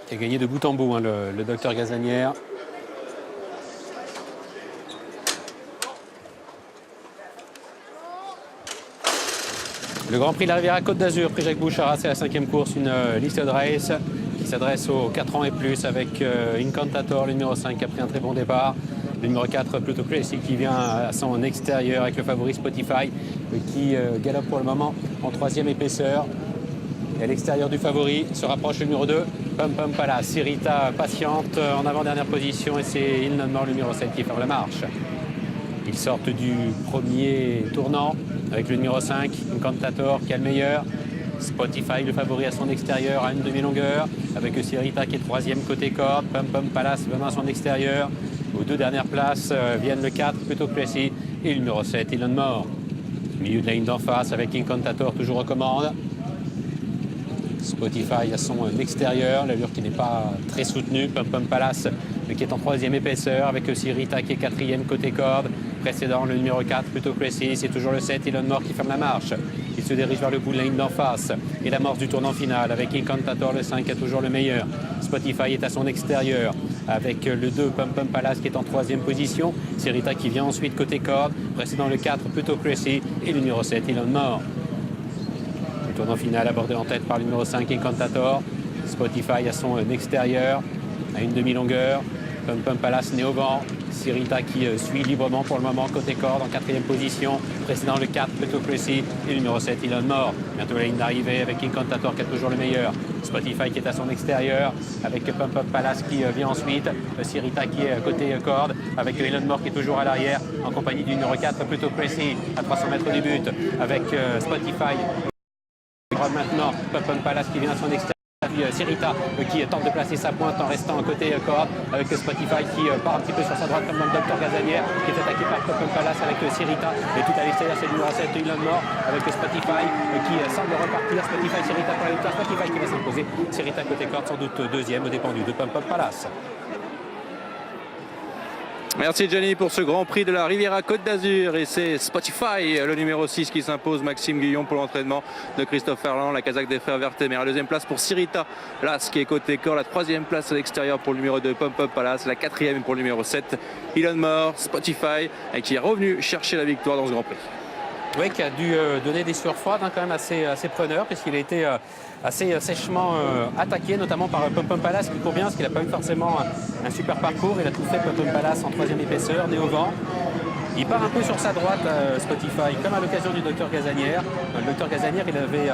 qui a gagné de bout en bout, hein, le docteur Gazanière. Le Grand Prix de la Riviera Côte d'Azur, prix Jacques Bouchara, c'est la 5e course, une listed race qui s'adresse aux 4 ans et plus avec Incantator, le numéro 5 qui a pris un très bon départ. Le numéro 4, Pluto Classic, qui vient à son extérieur avec le favori Spotify qui galope pour le moment en 3e épaisseur. Et à l'extérieur du favori se rapproche le numéro 2, Pum Pum Palace. Sirita patiente en avant-dernière position et c'est Il None More, le numéro 7 qui ferme la marche. Ils sortent du premier tournant avec le numéro 5, Incantator qui a le meilleur. Spotify, le favori à son extérieur, à une demi-longueur, avec Sirita qui est 3e côté corde. Pum Pum Palace venant à son extérieur. Aux 2 dernières places viennent le 4, Pluto Classic, et le numéro 7, Il None More. Milieu de la ligne d'en face avec Incantator toujours aux commandes. Spotify à son extérieur, l'allure qui n'est pas très soutenue. Pum Pum Palace qui est en 3e épaisseur avec Sirita qui est 4e côté corde. Précédent le numéro 4, Pluto Classic, c'est toujours le 7, Il None More qui ferme la marche. Il se dirige vers le bout de la ligne d'en face et l'amorce du tournant final avec Incantator, le 5 qui a toujours le meilleur. Spotify est à son extérieur avec le 2, Pum Pum Palace qui est en 3e position. Sirita qui vient ensuite côté corde. Précédent le 4, Pluto Classic et le numéro 7, Il None More. Le tournant final abordé en tête par le numéro 5, Incantator. Spotify à son extérieur à une demi-longueur. Pum Pum Palace né au vent. Sirita qui suit librement pour le moment côté corde en 4e position. Précédent le 4, Pluto Classic et le numéro 7, Il None More. Bientôt la ligne d'arrivée avec Incantator qui a toujours le meilleur. Spotify qui est à son extérieur avec Pum Pum Palace qui vient ensuite. Sirita qui est côté corde avec Il None More qui est toujours à l'arrière en compagnie du numéro 4, Pluto Classic à 300 mètres du but avec Spotify. Maintenant, Pum Pum Palace qui vient à son extérieur. Sirita qui tente de placer sa pointe en restant côté corde avec Spotify qui part un petit peu sur sa droite comme dans le docteur Gazanière qui est attaqué par Pum Pum Palace avec Sirita et tout à l'extérieur c'est le numéro 7, Il None More avec Spotify qui semble repartir. Spotify, Sirita pour la victoire. Spotify qui va s'imposer. Sirita côté corde sans doute 2e au dépendu de Pum Pum Palace. Merci Gianni pour ce Grand Prix de la Riviera Côte d'Azur et c'est Spotify, le numéro 6 qui s'impose. Maxime Guillon pour l'entraînement de Christophe Ferland, la casaque des frères Vertemer. La 2e place pour Sirita Las qui est côté corps, la 3e place à l'extérieur pour le numéro 2, Pum Pum Palace, la 4e pour le numéro 7, Il None More. Spotify et qui est revenu chercher la victoire dans ce Grand Prix. Oui, qui a dû donner des sueurs froides quand même assez preneurs puisqu'il a été assez sèchement attaqué, notamment par Pum Pum Palace qui court bien parce qu'il n'a pas eu forcément un super parcours. Il a tout fait Pum Pum Palace en 3e épaisseur, né au vent. Il part un peu sur sa droite, Spotify, comme à l'occasion du docteur Gazanière. Le docteur Gazanière, il avait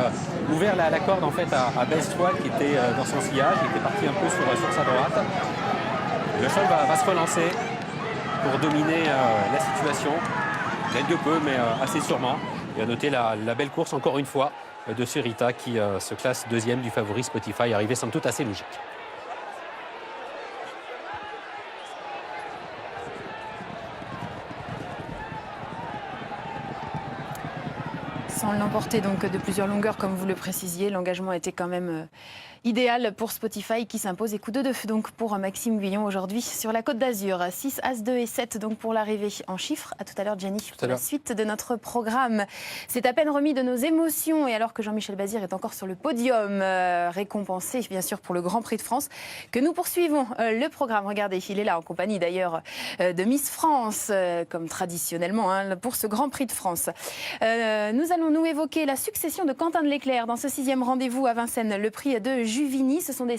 ouvert la corde en fait à Bestwall qui était dans son sillage. Il était parti un peu sur sa droite. Le cheval va se relancer pour dominer la situation. De peu, mais assez sûrement. Et à noter la belle course encore une fois de Sirita qui se classe 2e du favori Spotify, arrivé somme toute assez logique. Sans l'emporter donc de plusieurs longueurs, comme vous le précisiez, l'engagement était quand même idéal pour Spotify qui s'impose et coup de 2 donc pour Maxime Guillon aujourd'hui sur la Côte d'Azur. 6, As, 2 et 7 donc pour l'arrivée en chiffres. À tout à l'heure Gianni pour la suite de notre programme. C'est à peine remis de nos émotions et alors que Jean-Michel Bazir est encore sur le podium, récompensé bien sûr pour le Grand Prix de France, que nous poursuivons le programme. Regardez, il est là en compagnie d'ailleurs de Miss France, comme traditionnellement pour ce Grand Prix de France. Nous allons nous évoquer la succession de Quentin de Leclerc dans ce 6e rendez-vous à Vincennes, le prix de Juvigny. Ce sont des